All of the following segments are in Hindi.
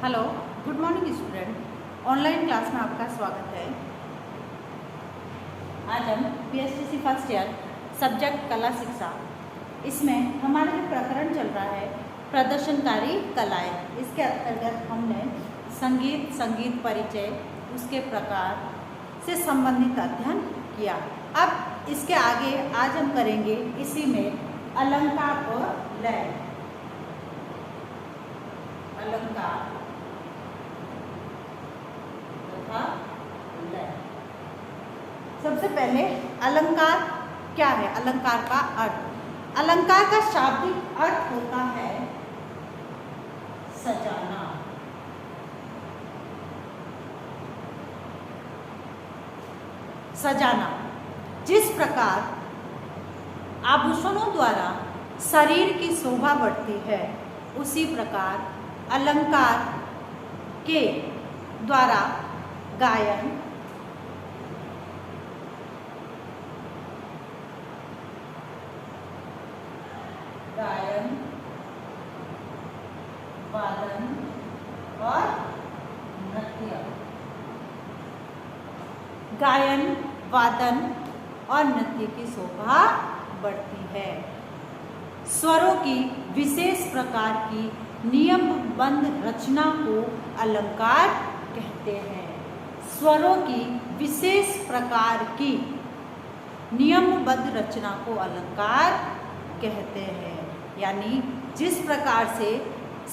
Hello, good morning student. Online class में आपका स्वागत है। आज हम PSTC फर्स्ट ईयर सब्जेक्ट कला शिक्षा, इसमें हमारा जो प्रकरण चल रहा है प्रदर्शनकारी कलाएं, इसके अंतर्गत हमने संगीत परिचय, उसके प्रकार से संबंधित अध्ययन किया। अब इसके आगे आज हम करेंगे इसी में अलंकार और लय। अलंकार तथा लय। सबसे पहले अलंकार क्या है? अलंकार का अर्थ। अलंकार का शाब्दिक अर्थ होता है सजाना। सजाना। जिस प्रकार आभूषणों द्वारा शरीर की शोभा बढ़ती है, उसी प्रकार अलंकार के द्वारा गायन, वादन और नृत्य। गायन, वादन और नृत्य की शोभा बढ़ती है। स्वरों की विशेष प्रकार की नियमबद्ध रचना को अलंकार कहते हैं। स्वरों की विशेष प्रकार की नियमबद्ध रचना को अलंकार कहते हैं। यानी जिस प्रकार से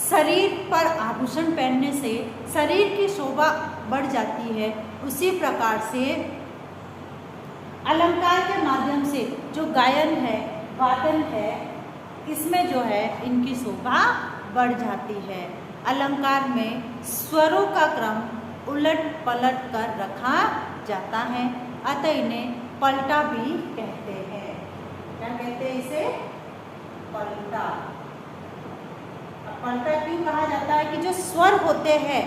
शरीर पर आभूषण पहनने से शरीर की शोभा बढ़ जाती है, उसी प्रकार से अलंकार के माध्यम से जो गायन है, वादन है, इसमें जो है इनकी शोभा बढ़ जाती है। अलंकार में स्वरों का क्रम उलट पलट कर रखा जाता है, अतः इन्हें पलटा भी कहते हैं। क्या कहते हैं इसे? पलटा। पलटा क्यों कहा जाता है? कि जो स्वर होते हैं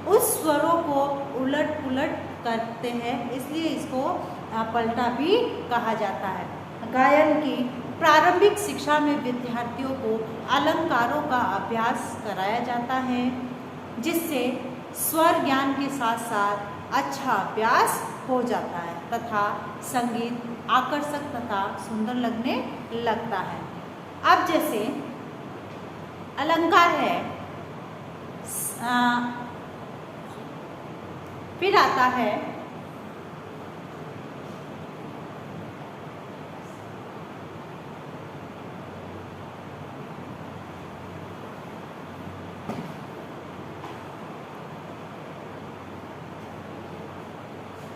उस स्वरों को उलट पुलट करते हैं, इसलिए इसको पलटा भी कहा जाता है। गायन की प्रारंभिक शिक्षा में विद्यार्थियों को अलंकारों का अभ्यास कराया जाता है, जिससे स्वर ज्ञान के साथ साथ अच्छा अभ्यास हो जाता है तथा संगीत आकर्षक तथा सुंदर लगने लगता है। अब जैसे अलंकार है, फिर आता है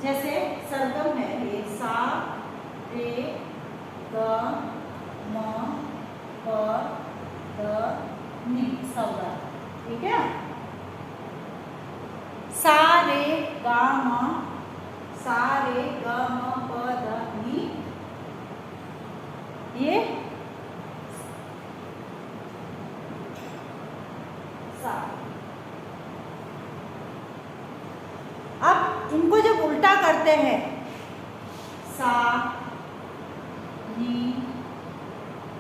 जैसे सरगम है, ये सा रे ग म प द नी सौरा। ठीक है। सा रे ग म प द नी, ये सा। अब इनको जब उल्टा करते हैं, सा नी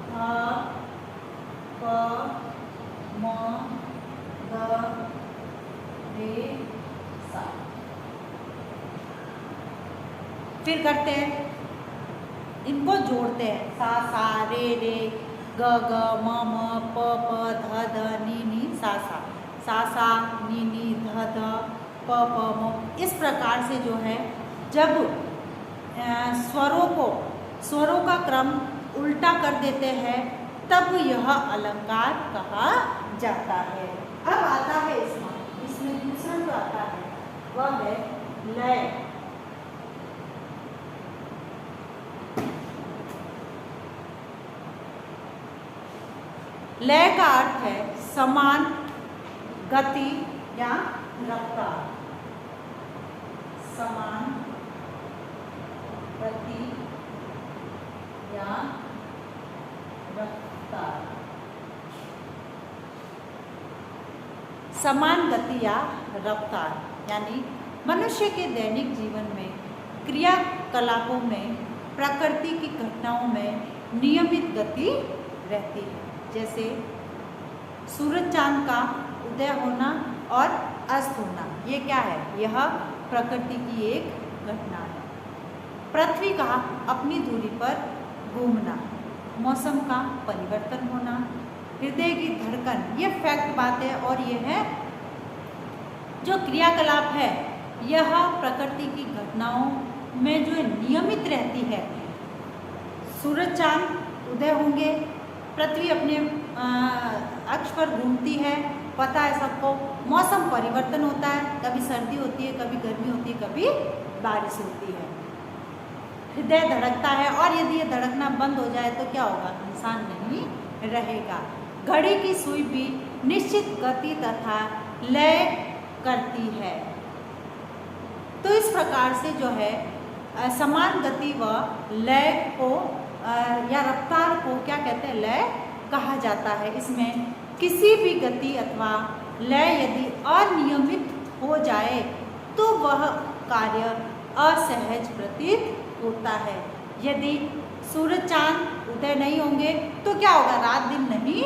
ध प म द रे सा। फिर करते हैं, इनको जोड़ते हैं, सा सा रे रे ग ग म प प ध ध नी सा सा, सा सा नी ध ध प प म। इस प्रकार से जो है जब स्वरों का क्रम उल्टा कर देते हैं, तब यह अलंकार कहा जाता है। अब आता है इसमें दूसरा जो आता है वह है लय। लय का अर्थ है समान गति या रफ्तार। समान गति या रफ्तार। समान गति या रफ्तार यानी मनुष्य के दैनिक जीवन में क्रियाकलापों में, प्रकृति की घटनाओं में नियमित गति रहती है। जैसे सूरज चांद का उदय होना और अस्त होना, ये क्या है? यह प्रकृति की एक घटना है। पृथ्वी का अपनी दूरी पर घूमना, मौसम का परिवर्तन होना, हृदय की धड़कन, ये फैक्ट बात है। और ये है जो क्रियाकलाप है, यह प्रकृति की घटनाओं में जो नियमित रहती है। सूरज चांद उदय होंगे, पृथ्वी अपने अक्ष पर घूमती है, पता है सबको। मौसम परिवर्तन होता है, कभी सर्दी होती है, कभी गर्मी होती है, कभी बारिश होती है। हृदय धड़कता है, और यदि ये धड़कना बंद हो जाए तो क्या होगा? इंसान नहीं रहेगा। घड़ी की सुई भी निश्चित गति तथा लय करती है। तो इस प्रकार से जो है समान गति व लय को या रफ्तार को क्या कहते हैं? लय कहा जाता है। इसमें किसी भी गति अथवा लय यदि अनियमित हो जाए तो वह कार्य असहज प्रतीत होता है। यदि सूरज चांद उदय नहीं होंगे तो क्या होगा? रात दिन नहीं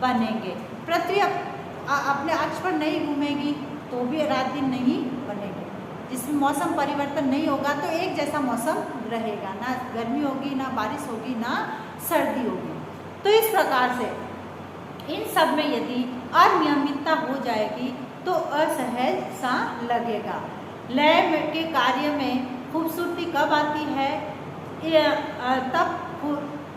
बनेंगे। पृथ्वी अपने अक्ष पर नहीं घूमेगी तो भी रात दिन नहीं बनेंगे। जिसमें मौसम परिवर्तन नहीं होगा तो एक जैसा मौसम रहेगा, ना गर्मी होगी, ना बारिश होगी, ना सर्दी होगी। तो इस प्रकार से इन सब में यदि अनियमितता हो जाएगी तो असहज सा लगेगा। लय के कार्य में खूबसूरती कब आती है? तब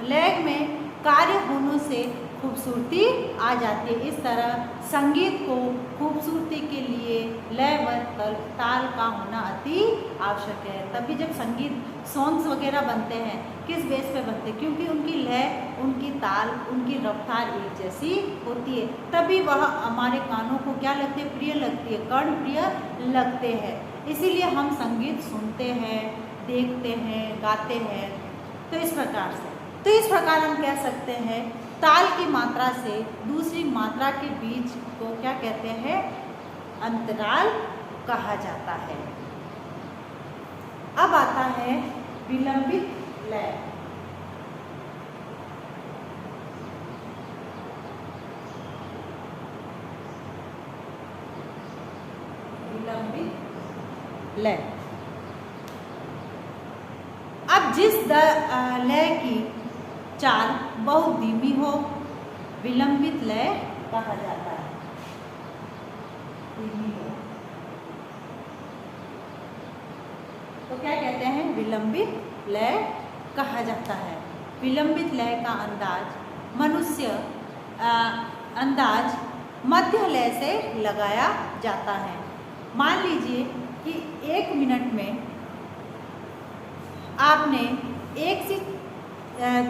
लय में कार्य होने से खूबसूरती आ जाती है। इस तरह संगीत को खूबसूरती के लिए लय व ताल का होना अति आवश्यक है। तभी जब संगीत सॉन्ग्स वगैरह बनते हैं, किस बेस पे बनते हैं? क्योंकि उनकी लय, उनकी ताल, उनकी रफ्तार एक जैसी होती है, तभी वह हमारे कानों को क्या लगती है? प्रिय लगती है, कर्ण प्रिय लगते हैं। इसीलिए हम संगीत सुनते हैं, देखते हैं, गाते हैं। तो इस प्रकार हम कह सकते हैं ताल की मात्रा से दूसरी मात्रा के बीच को क्या कहते हैं? अंतराल कहा जाता है। अब आता है विलंबित लय। विलंबित लय। अब जिस लय की चाल बहुत धीमी हो, विलंबित लय कहा जाता है। धीमी हो तो क्या कहते हैं? विलंबित लय कहा जाता है। विलंबित लय का अंदाज मध्य लय से लगाया जाता है। मान लीजिए कि 1 मिनट में आपने 1 से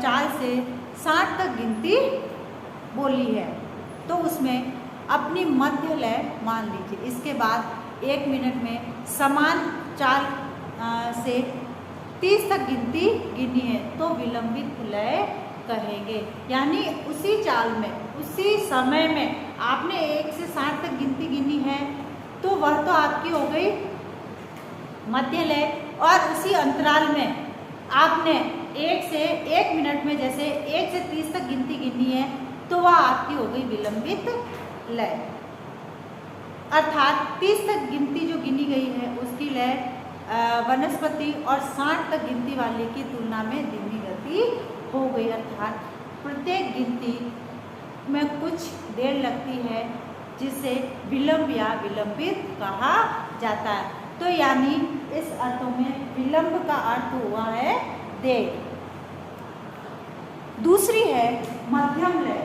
4 से 60 तक गिनती बोली है, तो उसमें अपनी मध्य लय मान लीजिए। इसके बाद 1 मिनट में समान चाल से 30 तक गिनती गिनी है तो विलंबित लय कहेंगे। यानी उसी चाल में, उसी समय में आपने 1 से 60 तक गिनती गिनी है तो वह तो आपकी हो गई मध्य लय। और उसी अंतराल में आपने 1 मिनट में जैसे 1 से 30 तक गिनती गिनी है तो वह आपकी हो गई विलंबित लय। अर्थात 30 तक गिनती जो गिनी गई है उसकी लय वनस्पति और 60 तक गिनती वाले की तुलना में धीमी गति हो गई। अर्थात प्रत्येक गिनती में कुछ देर लगती है जिसे विलंब या विलंबित कहा जाता है। तो यानी इस अर्थों में विलंब का अर्थ हुआ है देर। दूसरी है मध्यम लय,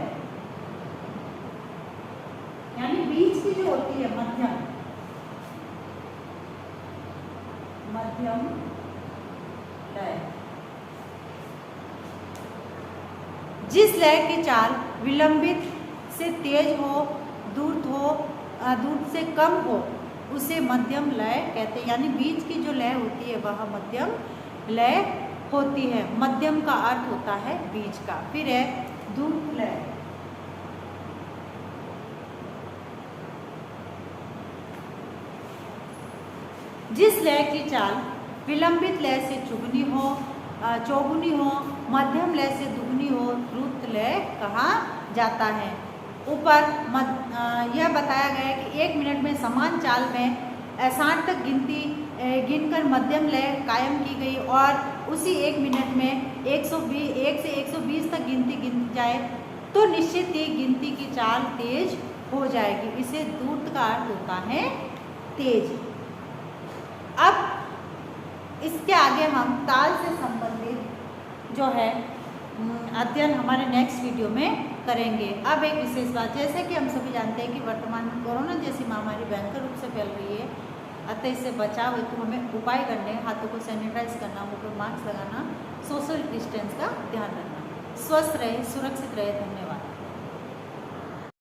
यानी बीच की जो होती है मध्यम लय। जिस लय की चाल विलंबित से तेज हो, दूर से कम हो उसे मध्यम लय कहते हैं। यानी बीच की जो लय होती है वह मध्यम लय होती है। मध्यम का अर्थ होता है बीच का। फिर है द्रुत लय। जिस लय की चाल विलंबित लय से चौगुनी हो, मध्यम लय से दुगनी हो, द्रुत लय कहा जाता है। ऊपर यह बताया गया है कि 1 मिनट में समान चाल में 60 तक गिनती गिनकर मध्यम लय कायम की गई और उसी 1 मिनट में 1 से 120 तक गिनती गिनती जाए तो निश्चित ही गिनती की चाल तेज हो जाएगी। इसे द्रुत का अर्थ होता है तेज। अब इसके आगे हम ताल से संबंधित जो है अध्ययन हमारे नेक्स्ट वीडियो में करेंगे। अब एक विशेष बात, जैसे कि हम सभी जानते हैं कि वर्तमान में कोरोना जैसी महामारी भयंकर रूप से फैल रही है, अतः इससे बचाव हेतु हमें उपाय करने, हाथों को सैनिटाइज करना, मुंह पर मास्क लगाना, सोशल डिस्टेंस का ध्यान रखना। स्वस्थ रहे, सुरक्षित रहे। धन्यवाद।